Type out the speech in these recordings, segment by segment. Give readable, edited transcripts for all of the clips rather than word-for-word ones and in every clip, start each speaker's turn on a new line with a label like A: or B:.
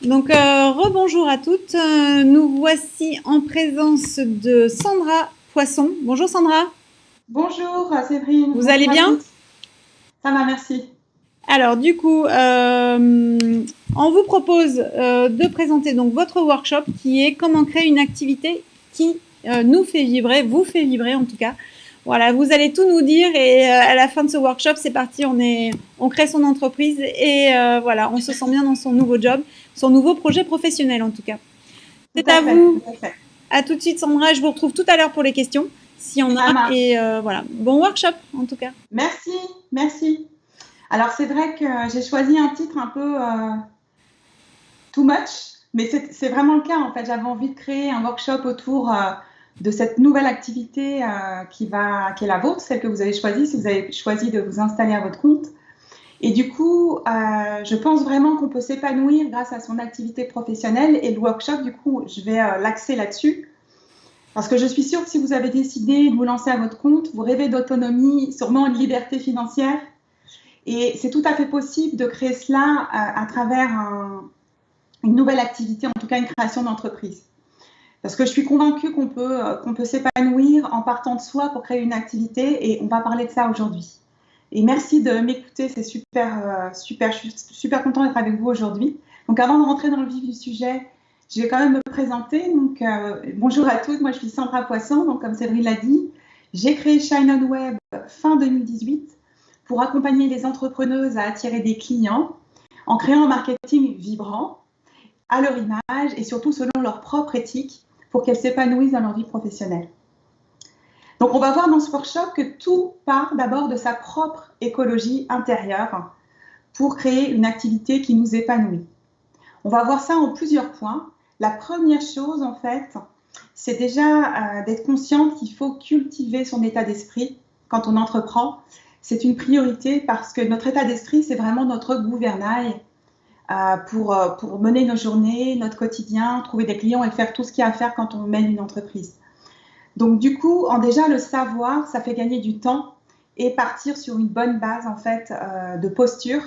A: Donc, rebonjour à toutes. Nous voici en présence de Sandra Poisson. Bonjour Sandra.
B: Bonjour Séverine,
A: Vous allez
B: bonjour à
A: bien?
B: toutes. Ça va, merci.
A: Alors, du coup, on vous propose de présenter donc votre workshop qui est comment créer une activité qui nous fait vibrer, vous fait vibrer en tout cas. Voilà, vous allez tout nous dire et à la fin de ce workshop, c'est parti, on crée son entreprise et voilà, on se sent bien dans son nouveau job, son nouveau projet professionnel en tout cas.
B: Tout
A: C'est
B: à
A: à
B: fait,
A: vous.
B: tout à fait.
A: À tout de suite Sandra, je vous retrouve tout à l'heure pour les questions, s'il y en
B: Ça
A: a.
B: marche.
A: Et voilà, bon workshop en tout cas.
B: Merci, merci. Alors c'est vrai que j'ai choisi un titre un peu too much, mais c'est vraiment le cas en fait. J'avais envie de créer un workshop autour de cette nouvelle activité qui est la vôtre, celle que vous avez choisie, si vous avez choisi de vous installer à votre compte. Et du coup, je pense vraiment qu'on peut s'épanouir grâce à son activité professionnelle et le workshop, du coup, je vais l'axer là-dessus. Parce que je suis sûre que si vous avez décidé de vous lancer à votre compte, vous rêvez d'autonomie, sûrement de liberté financière. Et c'est tout à fait possible de créer cela à travers une nouvelle activité, en tout cas une création d'entreprise. Parce que je suis convaincue qu'on peut s'épanouir en partant de soi pour créer une activité et on va parler de ça aujourd'hui. Et merci de m'écouter, c'est super, je suis super contente d'être avec vous aujourd'hui. Donc avant de rentrer dans le vif du sujet, je vais quand même me présenter. Donc bonjour à toutes, moi je suis Sandra Poisson, donc comme Séverine l'a dit, j'ai créé Shine On Web fin 2018 pour accompagner les entrepreneuses à attirer des clients en créant un marketing vibrant à leur image et surtout selon leur propre éthique pour qu'elles s'épanouissent dans leur vie professionnelle. Donc on va voir dans ce workshop que tout part d'abord de sa propre écologie intérieure pour créer une activité qui nous épanouit. On va voir ça en plusieurs points. La première chose en fait, c'est déjà d'être consciente qu'il faut cultiver son état d'esprit quand on entreprend. C'est une priorité parce que notre état d'esprit, c'est vraiment notre gouvernail pour mener nos journées, notre quotidien, trouver des clients et faire tout ce qu'il y a à faire quand on mène une entreprise. Donc du coup, déjà le savoir, ça fait gagner du temps et partir sur une bonne base en fait de posture.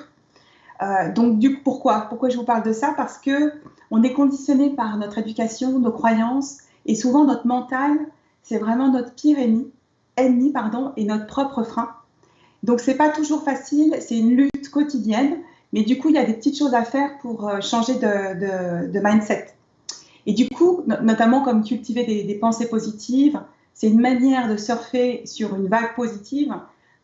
B: Donc du coup, pourquoi je vous parle de ça? Parce que on est conditionné par notre éducation, nos croyances et souvent notre mental, c'est vraiment notre pire ennemi et notre propre frein. Donc c'est pas toujours facile, c'est une lutte quotidienne, mais du coup il y a des petites choses à faire pour changer de mindset. Et du coup, notamment comme cultiver des pensées positives, c'est une manière de surfer sur une vague positive,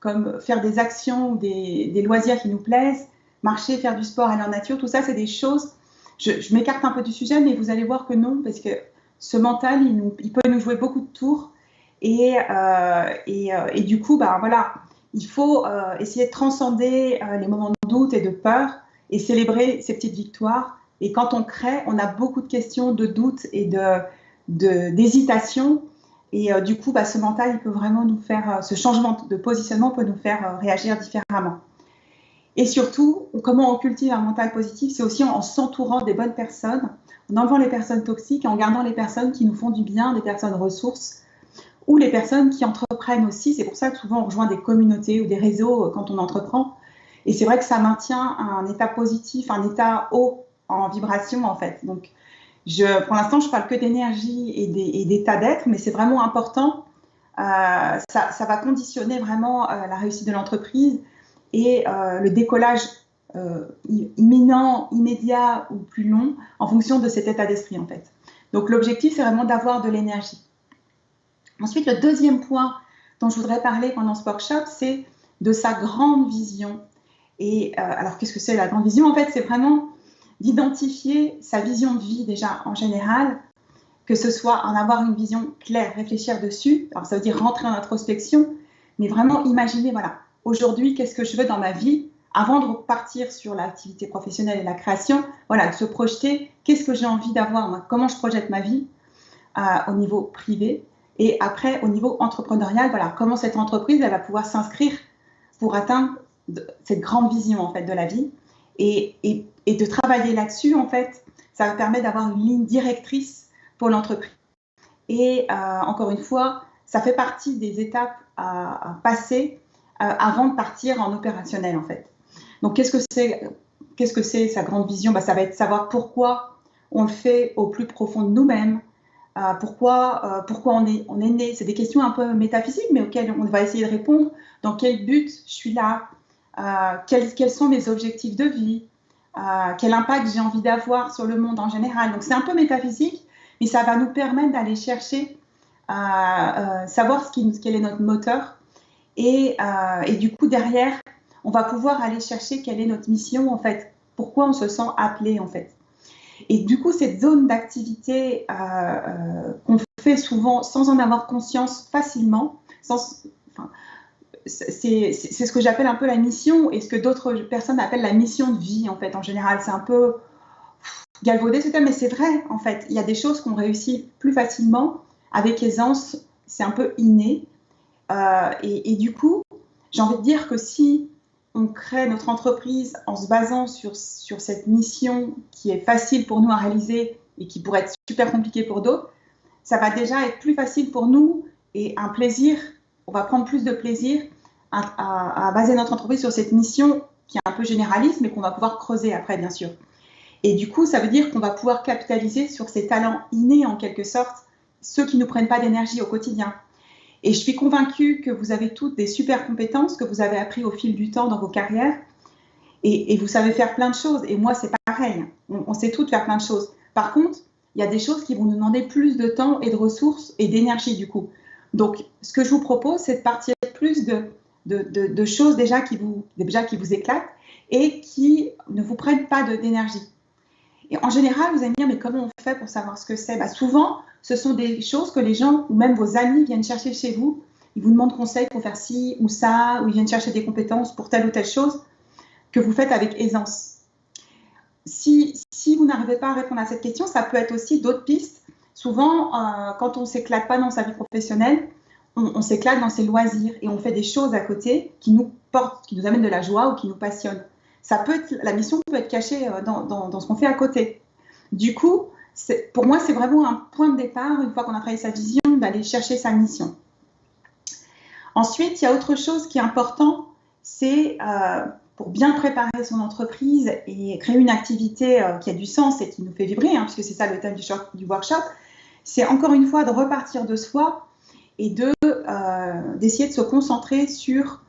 B: comme faire des actions ou des loisirs qui nous plaisent, marcher, faire du sport, aller en nature, tout ça, c'est des choses. Je m'écarte un peu du sujet, mais vous allez voir que non, parce que ce mental, il peut nous jouer beaucoup de tours. Et du coup, bah, voilà, il faut essayer de transcender les moments de doute et de peur et célébrer ces petites victoires. Et quand on crée, on a beaucoup de questions, de doutes et d'hésitation. Et du coup, bah, ce mental, il peut vraiment nous faire, ce changement de positionnement peut nous faire réagir différemment. Et surtout, comment on cultive un mental positif, c'est aussi en s'entourant des bonnes personnes, en enlevant les personnes toxiques, en gardant les personnes qui nous font du bien, des personnes ressources, ou les personnes qui entreprennent aussi. C'est pour ça que souvent on rejoint des communautés ou des réseaux quand on entreprend. Et c'est vrai que ça maintient un état positif, un état haut en vibration en fait. Donc pour l'instant, je parle que d'énergie et d'état d'être, mais c'est vraiment important. Ça va conditionner vraiment la réussite de l'entreprise et le décollage imminent, immédiat ou plus long en fonction de cet état d'esprit en fait. Donc l'objectif, c'est vraiment d'avoir de l'énergie. Ensuite, le deuxième point dont je voudrais parler pendant ce workshop, c'est de sa grande vision. Et alors, qu'est-ce que c'est la grande vision? En fait, c'est vraiment d'identifier sa vision de vie déjà en général, que ce soit en avoir une vision claire, réfléchir dessus. Alors, ça veut dire rentrer en introspection, mais vraiment imaginer, voilà, aujourd'hui, qu'est-ce que je veux dans ma vie? Avant de repartir sur l'activité professionnelle et la création, voilà, de se projeter, qu'est-ce que j'ai envie d'avoir, comment je projette ma vie au niveau privé. Et après, au niveau entrepreneurial, voilà, comment cette entreprise elle va pouvoir s'inscrire pour atteindre cette grande vision en fait de la vie et de travailler là-dessus en fait, ça va permettre d'avoir une ligne directrice pour l'entreprise. Et encore une fois, ça fait partie des étapes à passer avant de partir en opérationnel en fait. Donc qu'est-ce que c'est qu'est-ce que c'est sa grande vision? Ça va être savoir pourquoi on le fait au plus profond de nous-mêmes, pourquoi on est né. C'est des questions un peu métaphysiques, mais auxquelles on va essayer de répondre. Dans quel but je suis là? Quels sont mes objectifs de vie? Quel impact j'ai envie d'avoir sur le monde en général? Donc c'est un peu métaphysique, mais ça va nous permettre d'aller chercher, savoir quel est notre moteur. Et du coup, derrière, on va pouvoir aller chercher quelle est notre mission, en fait. Pourquoi on se sent appelé, en fait. Et du coup, cette zone d'activité qu'on fait souvent sans en avoir conscience facilement, c'est ce que j'appelle un peu la mission et ce que d'autres personnes appellent la mission de vie, en fait, en général. C'est un peu galvaudé ce terme, mais c'est vrai, en fait. Il y a des choses qu'on réussit plus facilement, avec aisance, c'est un peu inné. Et du coup, j'ai envie de dire que si on crée notre entreprise en se basant sur cette mission qui est facile pour nous à réaliser et qui pourrait être super compliquée pour d'autres, ça va déjà être plus facile pour nous et un plaisir, on va prendre plus de plaisir à baser notre entreprise sur cette mission qui est un peu généraliste, mais qu'on va pouvoir creuser après, bien sûr. Et du coup, ça veut dire qu'on va pouvoir capitaliser sur ces talents innés, en quelque sorte, ceux qui ne nous prennent pas d'énergie au quotidien. Et je suis convaincue que vous avez toutes des super compétences que vous avez appris au fil du temps dans vos carrières. Et vous savez faire plein de choses. Et moi, c'est pareil. On sait toutes faire plein de choses. Par contre, il y a des choses qui vont nous demander plus de temps et de ressources et d'énergie, du coup. Donc, ce que je vous propose, c'est de partir plus de choses déjà qui vous éclatent et qui ne vous prennent pas d'énergie. Et en général, vous allez me dire, mais comment on fait pour savoir ce que c'est? Souvent, ce sont des choses que les gens, ou même vos amis, viennent chercher chez vous. Ils vous demandent conseil pour faire ci ou ça, ou ils viennent chercher des compétences pour telle ou telle chose que vous faites avec aisance. Si vous n'arrivez pas à répondre à cette question, ça peut être aussi d'autres pistes. Souvent, quand on ne s'éclate pas dans sa vie professionnelle, on s'éclate dans ses loisirs et on fait des choses à côté qui nous portent, qui nous amènent de la joie ou qui nous passionnent. La mission peut être cachée dans ce qu'on fait à côté. Du coup, pour moi, c'est vraiment un point de départ, une fois qu'on a travaillé sa vision, d'aller chercher sa mission. Ensuite, il y a autre chose qui est important, c'est pour bien préparer son entreprise et créer une activité qui a du sens et qui nous fait vibrer, puisque c'est ça le thème du workshop, c'est encore une fois de repartir de soi et d'essayer de se concentrer sur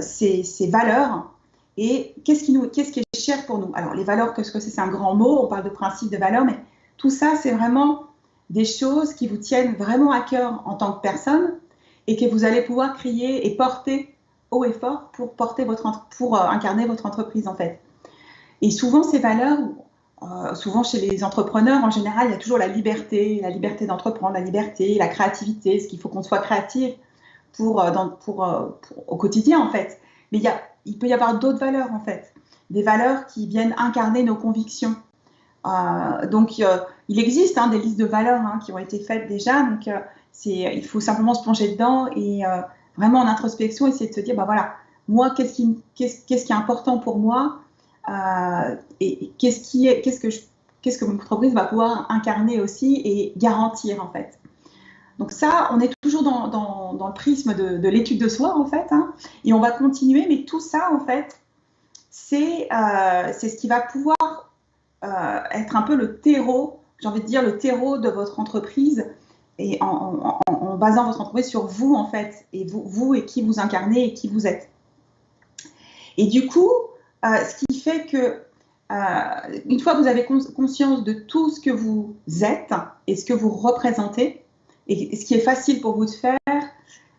B: ses valeurs. Et qu'est-ce qui est cher pour nous? Alors, les valeurs, qu'est-ce que c'est? C'est un grand mot, on parle de principe de valeurs, mais tout ça, c'est vraiment des choses qui vous tiennent vraiment à cœur en tant que personne et que vous allez pouvoir crier et porter haut et fort pour incarner votre entreprise, en fait. Et souvent, ces valeurs, souvent chez les entrepreneurs, en général, il y a toujours la liberté d'entreprendre, la liberté, la créativité, ce qu'il faut qu'on soit créatif au quotidien, en fait. Mais il peut y avoir d'autres valeurs, en fait. Des valeurs qui viennent incarner nos convictions. Donc, il existe des listes de valeurs qui ont été faites déjà. Donc, il faut simplement se plonger dedans et vraiment en introspection, essayer de se dire, voilà, moi, qu'est-ce qui est important pour moi et qu'est-ce que mon entreprise va pouvoir incarner aussi et garantir, en fait. Donc ça, on est toujours dans le prisme de l'étude de soi, en fait, et on va continuer, mais tout ça, en fait, c'est ce qui va pouvoir être un peu le terreau, j'ai envie de dire le terreau de votre entreprise, et en basant votre entreprise sur vous, en fait, et vous et qui vous incarnez et qui vous êtes. Et du coup, ce qui fait que, une fois que vous avez conscience de tout ce que vous êtes et ce que vous représentez, et ce qui est facile pour vous de faire,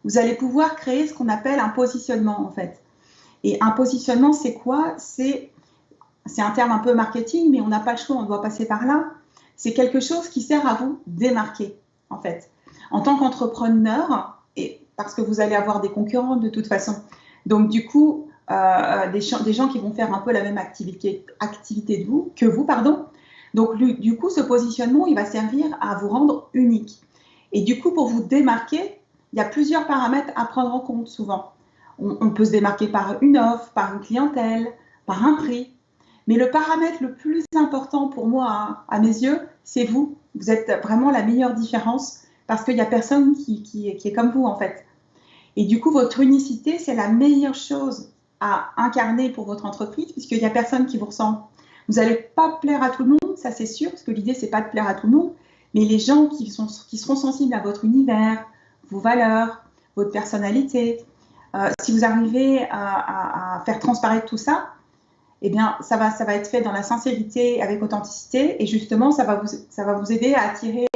B: vous allez pouvoir créer ce qu'on appelle un positionnement, en fait. Et un positionnement, c'est quoi? C'est un terme un peu marketing, mais on n'a pas le choix, on doit passer par là. C'est quelque chose qui sert à vous démarquer, en fait. En tant qu'entrepreneur, et parce que vous allez avoir des concurrents de toute façon. Donc, du coup, des gens qui vont faire un peu la même activité que vous. Donc, du coup, ce positionnement, il va servir à vous rendre unique. Et du coup, pour vous démarquer, il y a plusieurs paramètres à prendre en compte souvent. On peut se démarquer par une offre, par une clientèle, par un prix. Mais le paramètre le plus important pour moi, à mes yeux, c'est vous. Vous êtes vraiment la meilleure différence parce qu'il n'y a personne qui est comme vous, en fait. Et du coup, votre unicité, c'est la meilleure chose à incarner pour votre entreprise, puisqu'il n'y a personne qui vous ressemble. Vous n'allez pas plaire à tout le monde, ça c'est sûr, parce que l'idée, c'est pas de plaire à tout le monde, mais les gens qui seront sensibles à votre univers, vos valeurs, votre personnalité, si vous arrivez à faire transparaître tout ça, eh bien, ça va être fait dans la sincérité, avec authenticité, et justement, ça va vous aider à attirer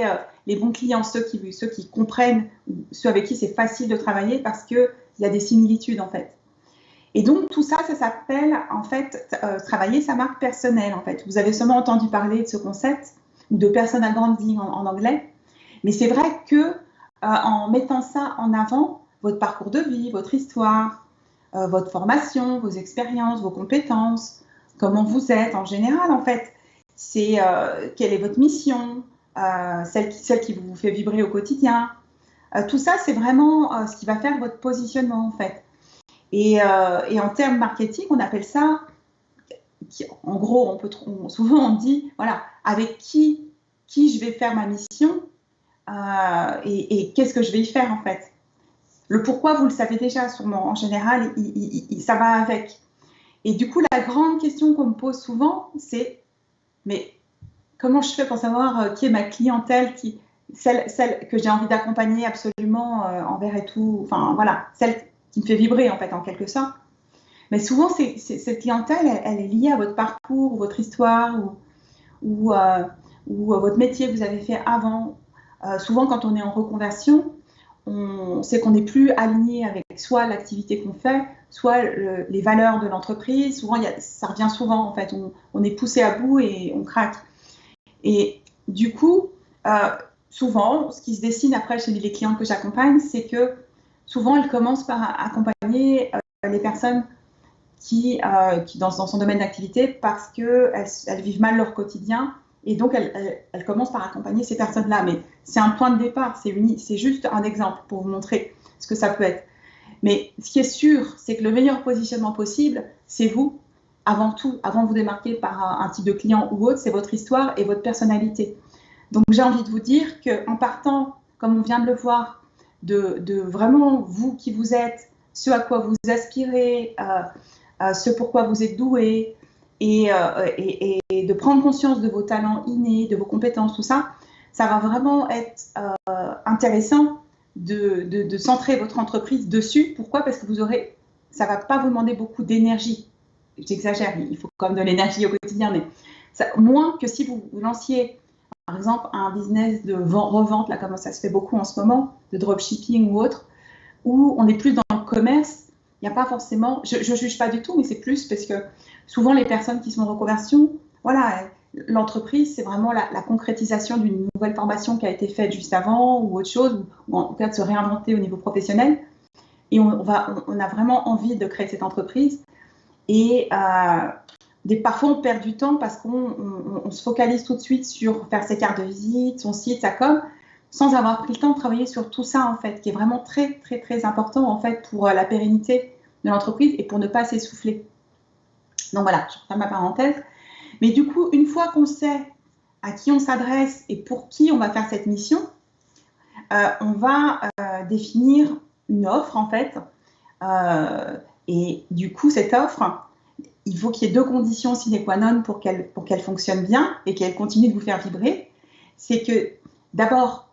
B: les bons clients, ceux qui comprennent, ceux avec qui c'est facile de travailler, parce qu'il y a des similitudes, en fait. Et donc, tout ça, ça s'appelle, en fait, travailler sa marque personnelle, en fait. Vous avez sûrement entendu parler de ce concept, ou de personal branding en anglais, mais c'est vrai que en mettant ça en avant, votre parcours de vie, votre histoire, votre formation, vos expériences, vos compétences, comment vous êtes en général, en fait. C'est quelle est votre mission, celle qui vous fait vibrer au quotidien. Tout ça, c'est vraiment ce qui va faire votre positionnement, en fait. Et en termes marketing, on appelle ça, en gros, souvent on dit, voilà, avec qui je vais faire ma mission et qu'est-ce que je vais y faire, en fait. Le pourquoi, vous le savez déjà, sûrement. En général, ça va avec. Et du coup, la grande question qu'on me pose souvent, c'est mais comment je fais pour savoir qui est ma clientèle, celle que j'ai envie d'accompagner absolument envers et tout, enfin voilà, celle qui me fait vibrer en fait, en quelque sorte. Mais souvent, cette clientèle, elle est liée à votre parcours, votre histoire ou votre métier que vous avez fait avant. Souvent, quand on est en reconversion, on sait qu'on n'est plus aligné avec soit l'activité qu'on fait, soit les valeurs de l'entreprise. Souvent, ça revient souvent, en fait. On est poussé à bout et on craque. Et du coup, souvent, ce qui se dessine après chez les clients que j'accompagne, c'est que souvent, elles commencent par accompagner les personnes qui dans son domaine d'activité parce qu'elles vivent mal leur quotidien. Et donc, elle commence par accompagner ces personnes-là. Mais c'est un point de départ, c'est juste un exemple pour vous montrer ce que ça peut être. Mais ce qui est sûr, c'est que le meilleur positionnement possible, c'est vous, avant tout, avant de vous démarquer par un type de client ou autre, c'est votre histoire et votre personnalité. Donc, j'ai envie de vous dire qu'en partant, comme on vient de le voir, de vraiment vous qui vous êtes, ce à quoi vous aspirez, ce pourquoi vous êtes doué, et de prendre conscience de vos talents innés, de vos compétences, tout ça, ça va vraiment être intéressant de centrer votre entreprise dessus. Pourquoi? Parce que ça ne va pas vous demander beaucoup d'énergie. J'exagère, il faut quand même de l'énergie au quotidien, mais moins que si vous lanciez, par exemple, un business de revente, là, comme ça se fait beaucoup en ce moment, de dropshipping ou autre, où on est plus dans le commerce. Il n'y a pas forcément, je ne juge pas du tout, mais c'est plus parce que souvent les personnes qui sont en reconversion, voilà, l'entreprise, c'est vraiment la concrétisation d'une nouvelle formation qui a été faite juste avant ou autre chose, ou en tout cas de se réinventer au niveau professionnel. Et on a vraiment envie de créer cette entreprise. Et parfois, on perd du temps parce qu'on se focalise tout de suite sur faire ses cartes de visite, son site, sa com, sans avoir pris le temps de travailler sur tout ça, en fait, qui est vraiment très, très, très important, en fait, pour la pérennité de l'entreprise et pour ne pas s'essouffler. Donc voilà, je referme ma parenthèse. Mais du coup, une fois qu'on sait à qui on s'adresse et pour qui on va faire cette mission, on va définir une offre, en fait. Et du coup, cette offre, il faut qu'il y ait deux conditions sine qua non pour qu'elle fonctionne bien et qu'elle continue de vous faire vibrer. C'est que, d'abord,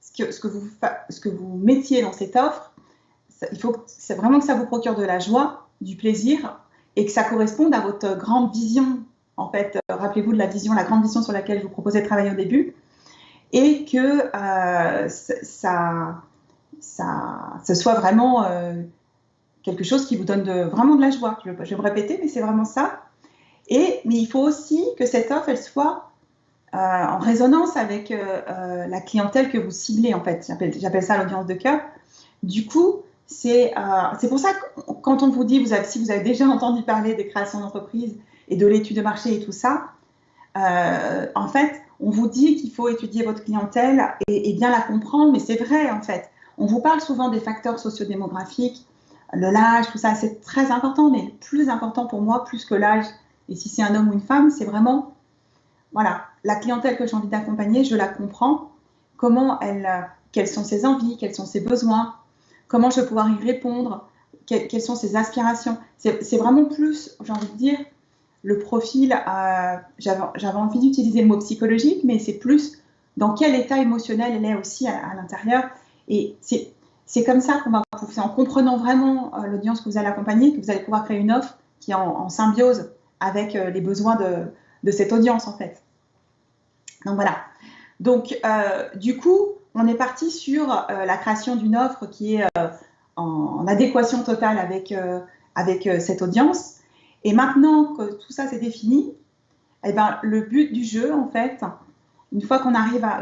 B: ce que vous mettiez dans cette offre, c'est vraiment que ça vous procure de la joie, du plaisir et que ça corresponde à votre grande vision. En fait, rappelez-vous de la grande vision sur laquelle je vous proposais de travailler au début et que ce soit vraiment quelque chose qui vous donne vraiment de la joie. Je vais me répéter, mais c'est vraiment ça. Mais il faut aussi que cette offre, elle soit en résonance avec la clientèle que vous ciblez, en fait. J'appelle ça l'audience de cœur. Du coup, c'est pour ça que quand on vous dit, si vous avez déjà entendu parler des créations d'entreprises et de l'étude de marché et tout ça, en fait, on vous dit qu'il faut étudier votre clientèle et bien la comprendre, mais c'est vrai, en fait. On vous parle souvent des facteurs sociodémographiques, l'âge, tout ça, c'est très important, mais le plus important pour moi, plus que l'âge, et si c'est un homme ou une femme, c'est vraiment, voilà, la clientèle que j'ai envie d'accompagner, je la comprends, quelles sont ses envies, quels sont ses besoins, comment je vais pouvoir y répondre, quelles sont ses aspirations. C'est vraiment plus, j'ai envie de dire, le profil, j'avais envie d'utiliser le mot psychologique, mais c'est plus dans quel état émotionnel elle est aussi à l'intérieur. Et c'est comme ça qu'on va pouvoir, c'est en comprenant vraiment l'audience que vous allez accompagner, que vous allez pouvoir créer une offre qui est en symbiose avec les besoins de cette audience, en fait. Donc voilà. Donc, du coup, on est parti sur la création d'une offre qui est en adéquation totale avec cette audience. Et maintenant que tout ça c'est défini, eh ben, le but du jeu, en fait, une fois qu'on arrive à...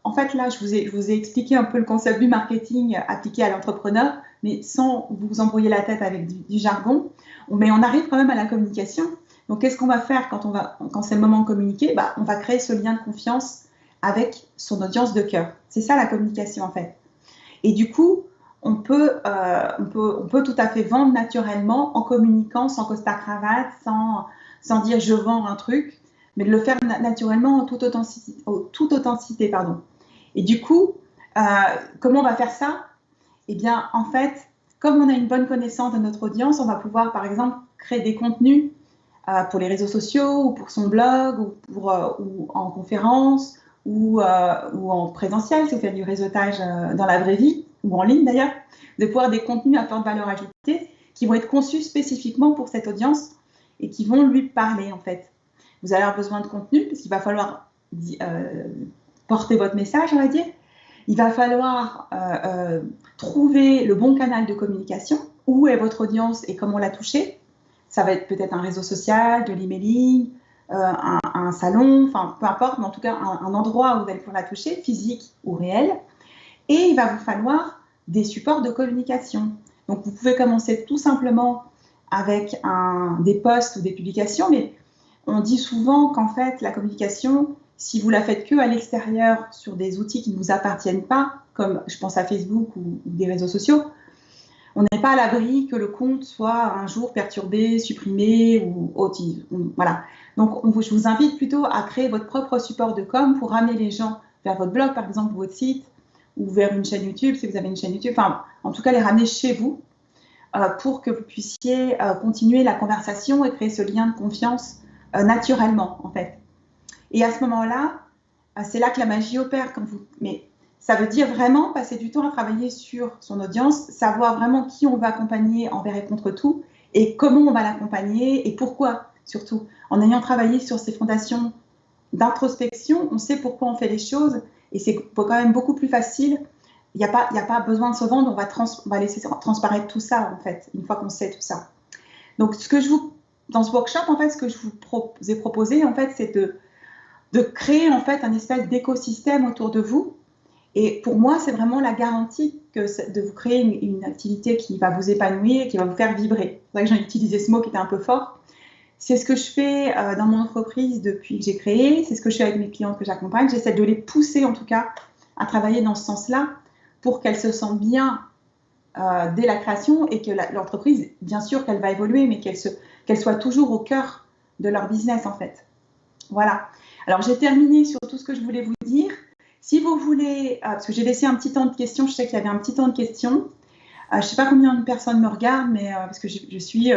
B: en fait, là, je vous ai expliqué un peu le concept du marketing appliqué à l'entrepreneur, mais sans vous embrouiller la tête avec du jargon. Mais on arrive quand même à la communication. Donc, qu'est-ce qu'on va faire quand c'est le moment de communiquer? On va créer ce lien de confiance avec son audience de cœur. C'est ça la communication, en fait. Et du coup, on peut tout à fait vendre naturellement en communiquant sans costard-cravate, sans dire je vends un truc, mais de le faire naturellement en toute authenticité. Et du coup, comment on va faire ça? Eh bien, en fait, comme on a une bonne connaissance de notre audience, on va pouvoir, par exemple, créer des contenus pour les réseaux sociaux, ou pour son blog, ou en conférence, ou en présentiel, si vous faites du réseautage dans la vraie vie, ou en ligne d'ailleurs, de pouvoir des contenus à forte valeur ajoutée qui vont être conçus spécifiquement pour cette audience et qui vont lui parler, en fait. Vous allez avoir besoin de contenu parce qu'il va falloir porter votre message, on va dire. Il va falloir trouver le bon canal de communication. Où est votre audience et comment la toucher? Ça va être peut-être un réseau social, de l'emailing, un salon, enfin peu importe, mais en tout cas un endroit où vous allez pouvoir la toucher, physique ou réel. Et il va vous falloir des supports de communication. Donc vous pouvez commencer tout simplement avec des posts ou des publications, mais on dit souvent qu'en fait la communication, si vous la faites que à l'extérieur sur des outils qui ne vous appartiennent pas, comme je pense à Facebook ou des réseaux sociaux, on n'est pas à l'abri que le compte soit un jour perturbé, supprimé ou autre. Voilà. Donc, je vous invite plutôt à créer votre propre support de com pour ramener les gens vers votre blog, par exemple, votre site, ou vers une chaîne YouTube, si vous avez une chaîne YouTube. Enfin, en tout cas, les ramener chez vous pour que vous puissiez continuer la conversation et créer ce lien de confiance naturellement, en fait. Et à ce moment-là, c'est là que la magie opère. Mais ça veut dire vraiment passer du temps à travailler sur son audience, savoir vraiment qui on va accompagner envers et contre tout, et comment on va l'accompagner, et pourquoi, surtout. En ayant travaillé sur ces fondations d'introspection, on sait pourquoi on fait les choses, et c'est quand même beaucoup plus facile. Il n'y a pas besoin de se vendre, on va laisser transparaître tout ça, en fait, une fois qu'on sait tout ça. Donc, dans ce workshop, en fait, ce que je vous ai proposé, en fait, c'est de créer, en fait, un espèce d'écosystème autour de vous. Et pour moi, c'est vraiment la garantie de vous créer une activité qui va vous épanouir, qui va vous faire vibrer. C'est vrai que j'ai utilisé ce mot qui était un peu fort. C'est ce que je fais dans mon entreprise depuis que j'ai créé. C'est ce que je fais avec mes clientes que j'accompagne. J'essaie de les pousser, en tout cas, à travailler dans ce sens-là pour qu'elles se sentent bien dès la création et que l'entreprise, bien sûr qu'elle va évoluer, mais qu'elle soit toujours au cœur de leur business, en fait. Voilà. Alors, j'ai terminé sur tout ce que je voulais vous dire. Si vous voulez, parce que j'ai laissé un petit temps de questions, je sais qu'il y avait un petit temps de questions. Je ne sais pas combien de personnes me regardent, mais parce que je suis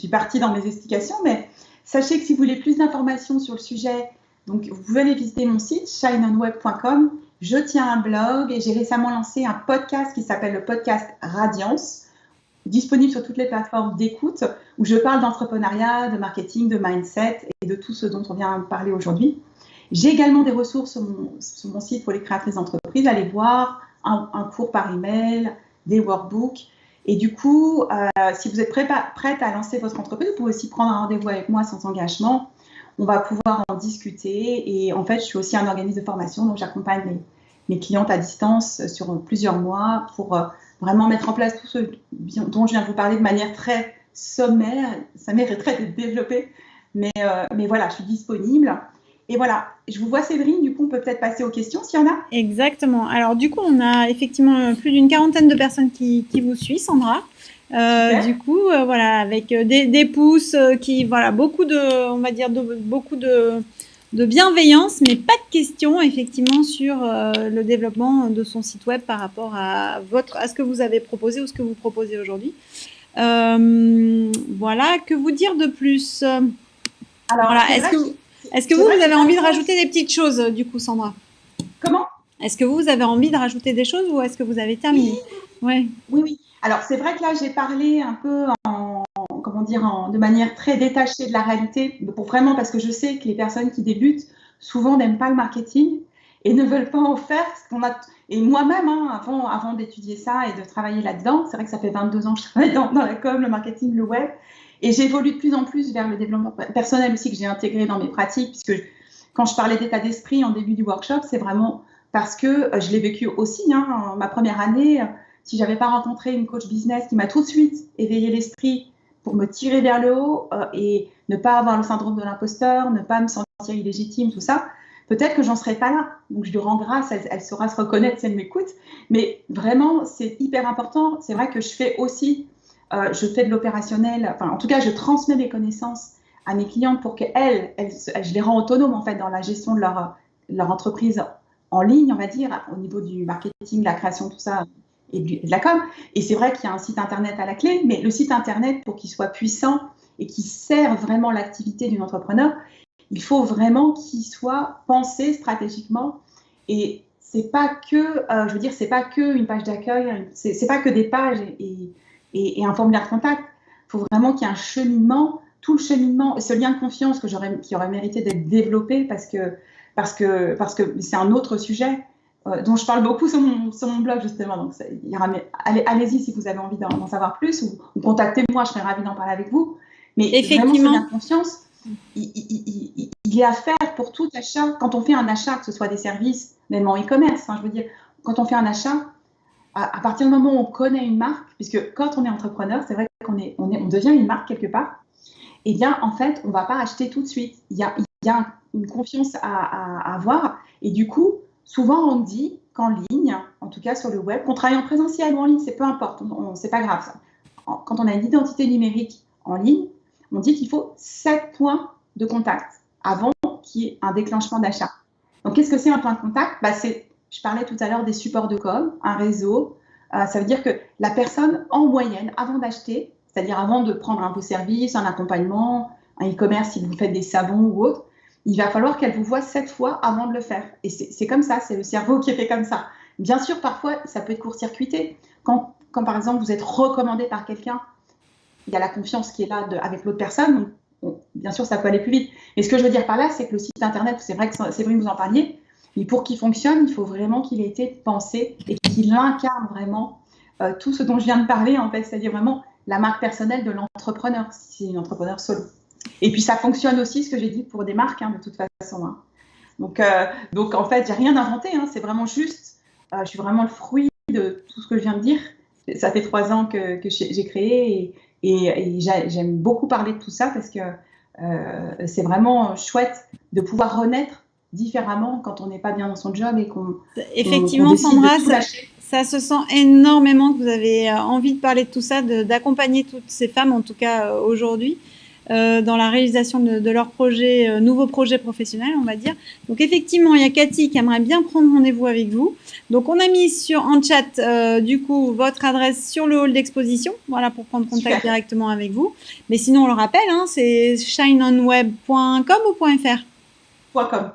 B: partie dans mes explications. Mais sachez que si vous voulez plus d'informations sur le sujet, donc vous pouvez aller visiter mon site shineonweb.com. Je tiens un blog et j'ai récemment lancé un podcast qui s'appelle le podcast Radiance, disponible sur toutes les plateformes d'écoute, où je parle d'entrepreneuriat, de marketing, de mindset et de tout ce dont on vient de parler aujourd'hui. J'ai également des ressources sur mon site pour les créatrices d'entreprise. Allez voir un cours par email, des workbooks. Et du coup, si vous êtes prête à lancer votre entreprise, vous pouvez aussi prendre un rendez-vous avec moi sans engagement. On va pouvoir en discuter. Et en fait, je suis aussi un organisme de formation, donc j'accompagne mes clientes à distance sur plusieurs mois pour vraiment mettre en place tout ce dont je viens de vous parler de manière très sommaire. Ça mériterait d'être développé. Mais voilà, je suis disponible. Et voilà, je vous vois Séverine, du coup on peut peut-être passer aux questions s'il y en a.
A: Exactement. Alors du coup on a effectivement plus d'une quarantaine de personnes qui vous suivent, Sandra. Du coup voilà, avec des pouces qui, voilà, beaucoup de de bienveillance, mais pas de questions effectivement sur le développement de son site web par rapport à ce que vous avez proposé ou ce que vous proposez aujourd'hui. Voilà, que vous dire de plus?
B: Alors,
A: voilà. Est-ce que vous avez envie de rajouter des petites choses du coup, Sandra?
B: Comment?
A: Est-ce que vous avez envie de rajouter des choses ou est-ce que vous avez terminé?
B: Oui. Oui. Alors, c'est vrai que là, j'ai parlé un peu comment dire, de manière très détachée de la réalité, pour vraiment, parce que je sais que les personnes qui débutent souvent n'aiment pas le marketing et ne veulent pas en faire. Et moi-même, hein, avant d'étudier ça et de travailler là-dedans, c'est vrai que ça fait 22 ans que je travaille dans la com, le marketing, le web, et j'évolue de plus en plus vers le développement personnel aussi que j'ai intégré dans mes pratiques, puisque quand je parlais d'état d'esprit en début du workshop, c'est vraiment parce que je l'ai vécu aussi, hein, ma première année. Si j'avais pas rencontré une coach business qui m'a tout de suite éveillé l'esprit pour me tirer vers le haut et ne pas avoir le syndrome de l'imposteur, ne pas me sentir illégitime, tout ça, peut-être que j'en serais pas là. Donc je lui rends grâce, elle saura se reconnaître si elle m'écoute. Mais vraiment, c'est hyper important. C'est vrai que je fais aussi, je fais de l'opérationnel, enfin en tout cas, je transmets mes connaissances à mes clientes pour qu'elles, je les rends autonomes en fait dans la gestion de leur entreprise en ligne, on va dire, au niveau du marketing, la création, tout ça, et de la com. Et c'est vrai qu'il y a un site internet à la clé, mais le site internet, pour qu'il soit puissant et qu'il serve vraiment l'activité d'une entrepreneur, il faut vraiment qu'il soit pensé stratégiquement. Et c'est pas que, je veux dire, c'est pas que une page d'accueil, c'est pas que des pages et un formulaire de contact. Il faut vraiment qu'il y ait un cheminement, tout le cheminement, ce lien de confiance qui aurait mérité d'être développé parce que c'est un autre sujet dont je parle beaucoup sur mon blog justement. Donc, allez-y si vous avez envie d'en savoir plus ou contactez-moi, je serais ravie d'en parler avec vous. Mais vraiment, ce lien de confiance, il est à faire pour tout achat. Quand on fait un achat, que ce soit des services, même en e-commerce, hein, je veux dire, quand on fait un achat, à partir du moment où on connaît une marque, puisque quand on est entrepreneur, c'est vrai qu'on devient une marque quelque part, eh bien, en fait, on ne va pas acheter tout de suite. Il y a une confiance à avoir. Et du coup, souvent, on dit qu'en ligne, en tout cas sur le web, qu'on travaille en présentiel ou en ligne, c'est peu importe, c'est pas grave. Ça. Quand on a une identité numérique en ligne, on dit qu'il faut 7 points de contact avant qu'il y ait un déclenchement d'achat. Donc, qu'est-ce que c'est un point de contact? Je parlais tout à l'heure des supports de com, un réseau. Ça veut dire que la personne, en moyenne, avant d'acheter, c'est-à-dire avant de prendre un beau service, un accompagnement, un e-commerce, si vous faites des savons ou autre, il va falloir qu'elle vous voie 7 fois avant de le faire. Et c'est comme ça, c'est le cerveau qui est fait comme ça. Bien sûr, parfois, ça peut être court-circuité. Quand par exemple, vous êtes recommandé par quelqu'un, il y a la confiance qui est là avec l'autre personne. Donc, bien sûr, ça peut aller plus vite. Mais ce que je veux dire par là, c'est que le site internet, c'est vrai que Séverine, vous en parliez, mais pour qu'il fonctionne, il faut vraiment qu'il ait été pensé et qu'il incarne vraiment tout ce dont je viens de parler, en fait, c'est-à-dire vraiment la marque personnelle de l'entrepreneur, si c'est une entrepreneur solo. Et puis ça fonctionne aussi, ce que j'ai dit, pour des marques, hein, de toute façon. Hein. Donc en fait, j'ai rien inventé, hein, c'est vraiment juste, je suis vraiment le fruit de tout ce que je viens de dire. Ça fait 3 ans que j'ai créé et j'aime beaucoup parler de tout ça parce que c'est vraiment chouette de pouvoir renaître différemment quand on n'est pas bien dans son job et qu'on
A: effectivement, Sandra, ça se sent énormément que vous avez envie de parler de tout ça, d'accompagner toutes ces femmes, en tout cas aujourd'hui, dans la réalisation de leurs projets, nouveaux projets professionnels, on va dire. Donc effectivement, il y a Cathy qui aimerait bien prendre rendez-vous avec vous. Donc on a mis en chat du coup votre adresse sur le hall d'exposition, voilà, pour prendre contact directement avec vous. Mais sinon, on le rappelle, hein, c'est shineonweb.com ou .fr
B: .com.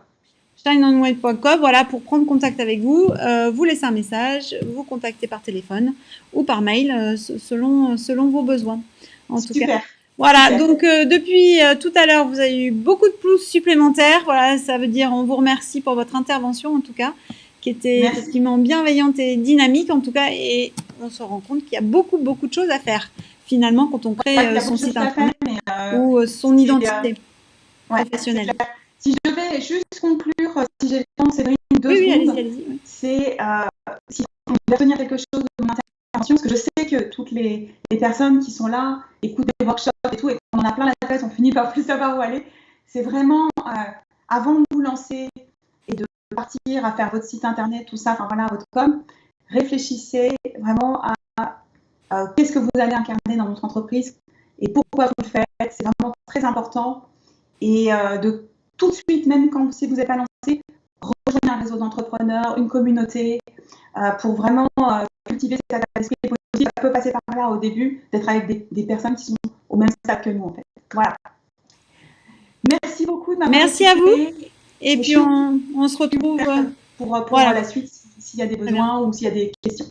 A: shineonweb.com, voilà, pour prendre contact avec vous, vous laissez un message, vous contactez par téléphone ou par mail, selon vos besoins. En tout cas. Voilà, super. Donc depuis tout à l'heure, vous avez eu beaucoup de plus supplémentaires. Voilà, ça veut dire on vous remercie pour votre intervention, en tout cas, qui était effectivement bienveillante et dynamique, en tout cas, et on se rend compte qu'il y a beaucoup de choses à faire, finalement, quand on crée son site internet ou son identité professionnelle.
B: Si je vais juste conclure, si j'ai le temps, Séverine, 2 secondes, allez-y. C'est si on doit retenir quelque chose de mon intervention, parce que je sais que toutes les personnes qui sont là écoutent des workshops et tout, et qu'on en a plein la tête, on finit par plus savoir où aller. C'est vraiment, avant de vous lancer et de partir à faire votre site internet, tout ça, enfin voilà, votre com, réfléchissez vraiment à qu'est-ce que vous allez incarner dans votre entreprise et pourquoi vous le faites. C'est vraiment très important. Et de tout de suite, même si vous n'êtes pas lancé, rejoignez un réseau d'entrepreneurs, une communauté, pour vraiment cultiver cet état d'esprit positif. Ça peut passer par là au début, d'être avec des personnes qui sont au même stade que nous, en fait. Voilà. Merci beaucoup de m'avoir
A: Merci à vous. Et puis, on se retrouve
B: pour la suite, s'il y a des besoins ou s'il y a des questions.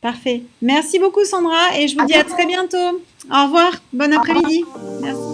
A: Parfait. Merci beaucoup, Sandra. Et je vous dis à très bientôt. Au revoir. Bon après-midi. Merci.